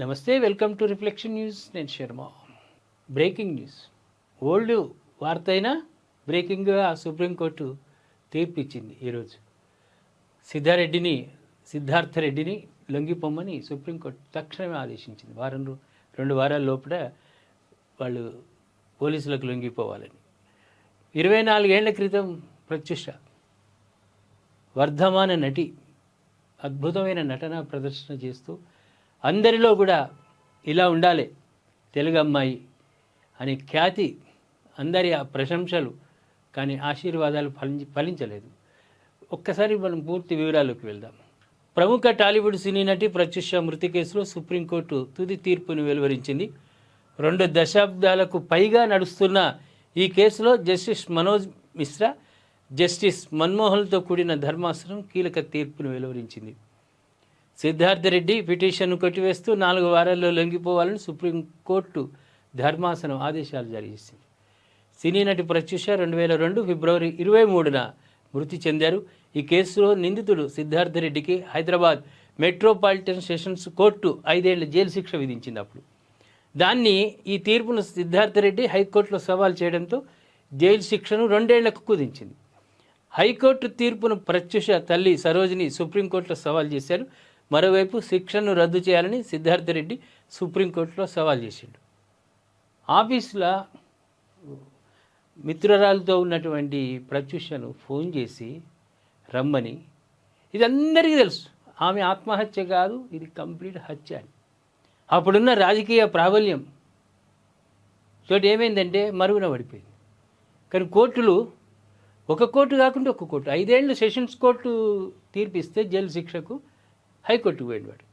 నమస్తే, welcome to reflection news. నేను Sharma. Breaking news. Old వార్త అయినా బ్రేకింగ్గా సుప్రీంకోర్టు తీర్పు ఇచ్చింది ఈరోజు. సిద్ధార్థ రెడ్డిని లొంగిపోమ్మని సుప్రీంకోర్టు తక్షణమే ఆదేశించింది. 2 వారాల లోపల వాళ్ళు పోలీసులకు లొంగిపోవాలని. 24 ఏళ్ల క్రితం ప్రత్యుష వర్ధమాన నటి అద్భుతమైన నటన ప్రదర్శన చేస్తూ అందరిలో కూడా ఇలా ఉండాలి తెలుగు అమ్మాయి అనే ఖ్యాతి, అందరి ఆ ప్రశంసలు, కానీ ఆశీర్వాదాలు ఫలించలేదు. ఒక్కసారి మనం పూర్తి వివరాల్లోకి వెళ్దాం. ప్రముఖ టాలీవుడ్ సినీ నటి ప్రత్యుష మృతి కేసులో సుప్రీంకోర్టు తుది తీర్పును వెలువరించింది. 2 దశాబ్దాలకు పైగా నడుస్తున్న ఈ కేసులో జస్టిస్ మనోజ్ మిశ్రా, జస్టిస్ మన్మోహన్తో కూడిన ధర్మాసనం కీలక తీర్పును వెలువరించింది. సిద్ధార్థ రెడ్డి పిటిషన్ను కొట్టివేస్తూ 4 వారాల్లో లొంగిపోవాలని సుప్రీంకోర్టు ధర్మాసనం ఆదేశాలు జారీ చేసింది. సినీ నటి ప్రత్యుష 2002 ఫిబ్రవరి 23న మృతి చెందారు. ఈ కేసులో నిందితుడు సిద్ధార్థ రెడ్డికి హైదరాబాద్ మెట్రోపాలిటన్ సెషన్స్ కోర్టు 5 ఏళ్ల జైలు శిక్ష విధించింది. అప్పుడు ఈ తీర్పును సిద్ధార్థ రెడ్డి హైకోర్టులో సవాల్ చేయడంతో జైలు శిక్షను 2 ఏళ్లకు కుదించింది. హైకోర్టు తీర్పును ప్రత్యుష తల్లి సరోజిని సుప్రీంకోర్టులో సవాల్ చేశారు. మరోవైపు శిక్షను రద్దు చేయాలని సిద్ధార్థ రెడ్డి సుప్రీంకోర్టులో సవాల్ చేశాడు. ఆఫీసులో మిత్రురాలతో ఉన్నటువంటి ప్రత్యుషను ఫోన్ చేసి రమ్మని, ఇది అందరికీ తెలుసు ఆమె ఆత్మహత్య కాదు, ఇది కంప్లీట్ హత్య అని. అప్పుడున్న రాజకీయ ప్రాబల్యం తోటి ఏమైందంటే మరుగున పడిపోయింది. కానీ కోర్టులు ఒక కోర్టు కాకుండా ఒక కోర్టు 5 ఏళ్ళు సెషన్స్ కోర్టు తీర్పిస్తే జైలు శిక్షకు హైకోర్టుకు పోయినవాడు.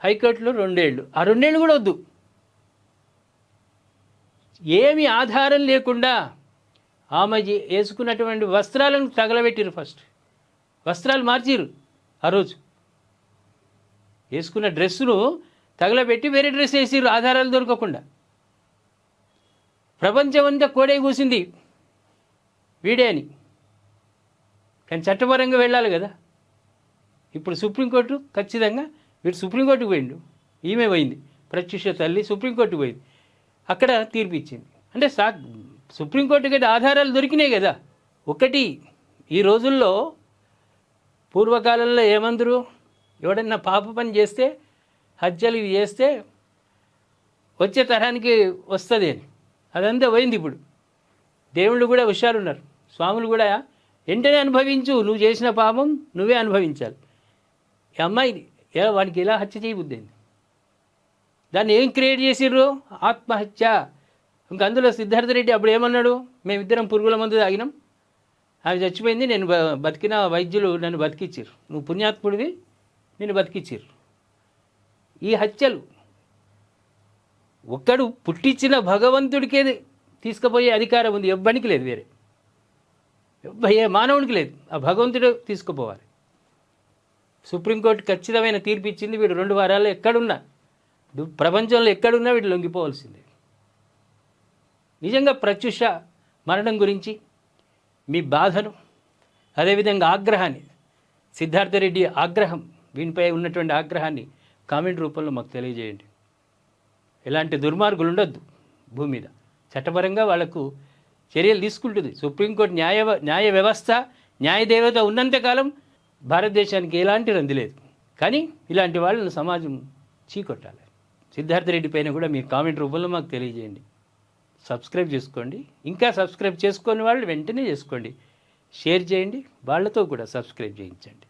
హైకోర్టులో 2 ఏళ్ళు, ఆ 2 ఏళ్ళు కూడా వద్దు. ఏమి ఆధారం లేకుండా ఆమె వేసుకున్నటువంటి వస్త్రాలను తగలబెట్టిరు. ఫస్ట్ వస్త్రాలు మార్చిరు. ఆ రోజు వేసుకున్న డ్రెస్సును తగలబెట్టి వేరే డ్రెస్ వేసిరు ఆధారాలు దొరకకుండా. ప్రపంచమంతా కోడే కూసింది వీడే అని. కానీ చట్టపరంగా వెళ్ళాలి కదా. ఇప్పుడు సుప్రీంకోర్టు ఖచ్చితంగా వీడు సుప్రీంకోర్టుకు పోయిండు, ఈమె పోయింది, ప్రత్యుష తల్లి సుప్రీంకోర్టుకు పోయింది. అక్కడ తీర్పు ఇచ్చింది. అంటే సుప్రీంకోర్టుకి అయితే ఆధారాలు దొరికినాయి కదా. ఒకటి, ఈ రోజుల్లో పూర్వకాలంలో ఏమందరూ ఎవడన్నా పాప పని చేస్తే, హత్యలు చేస్తే వచ్చే తరానికి వస్తుంది అని, అదంతా పోయింది. ఇప్పుడు దేవుళ్ళు కూడా హుషారున్నారు, స్వాములు కూడా వెంటనే అనుభవించు, నువ్వు చేసిన పాపం నువ్వే అనుభవించాలి. ఈ అమ్మాయిని వానికి ఇలా హత్య చేయబుద్ధింది. దాన్ని ఏం క్రియేట్ చేసిర్రు? ఆత్మహత్య. ఇంక అందులో సిద్ధార్థ రెడ్డి అప్పుడు ఏమన్నాడు? మేమిద్దరం పురుగుల మందు తాగినాం, ఆమె చచ్చిపోయింది, నేను బతికిన వైద్యులు నన్ను బతికిచ్చిర్రు, నువ్వు పుణ్యాత్ముడివి, నేను బతికిచ్చిర్రు. ఈ హత్యలు ఒక్కడు పుట్టించిన భగవంతుడికే తీసుకుపోయే అధికారం ఉంది, ఎవ్వనికి లేదు, వేరే ఏ మానవునికి లేదు. ఆ భగవంతుడు తీసుకుపోవాలి. సుప్రీంకోర్టు ఖచ్చితమైన తీర్పు ఇచ్చింది. వీడు 2 వారాల్లో ఎక్కడున్నా, ప్రపంచంలో ఎక్కడున్నా వీడు లొంగిపోవాల్సిందే. నిజంగా ప్రత్యుష మరణం గురించి మీ బాధను, అదేవిధంగా ఆగ్రహాన్ని, సిద్ధార్థ రెడ్డి ఆగ్రహం, వీనిపై ఉన్నటువంటి ఆగ్రహాన్ని కామెంట్ రూపంలో మాకు తెలియజేయండి. ఎలాంటి దుర్మార్గులు ఉండొద్దు భూమి మీద. చట్టపరంగా వాళ్లకు చర్యలు తీసుకుంటుంది సుప్రీంకోర్టు. న్యాయ వ్యవస్థ, న్యాయదేవత ఉన్నంతకాలం భారతదేశానికి ఎలాంటి రంది లేదు. కానీ ఇలాంటి వాళ్ళని సమాజం చీకొట్టాలి. సిద్ధార్థ రెడ్డి పైన కూడా మీ కామెంట్ రూపంలో మాకు తెలియజేయండి. సబ్స్క్రైబ్ చేసుకోండి. ఇంకా సబ్స్క్రైబ్ చేసుకునే వాళ్ళు వెంటనే చేసుకోండి. షేర్ చేయండి, వాళ్ళతో కూడా సబ్స్క్రైబ్ చేయించండి.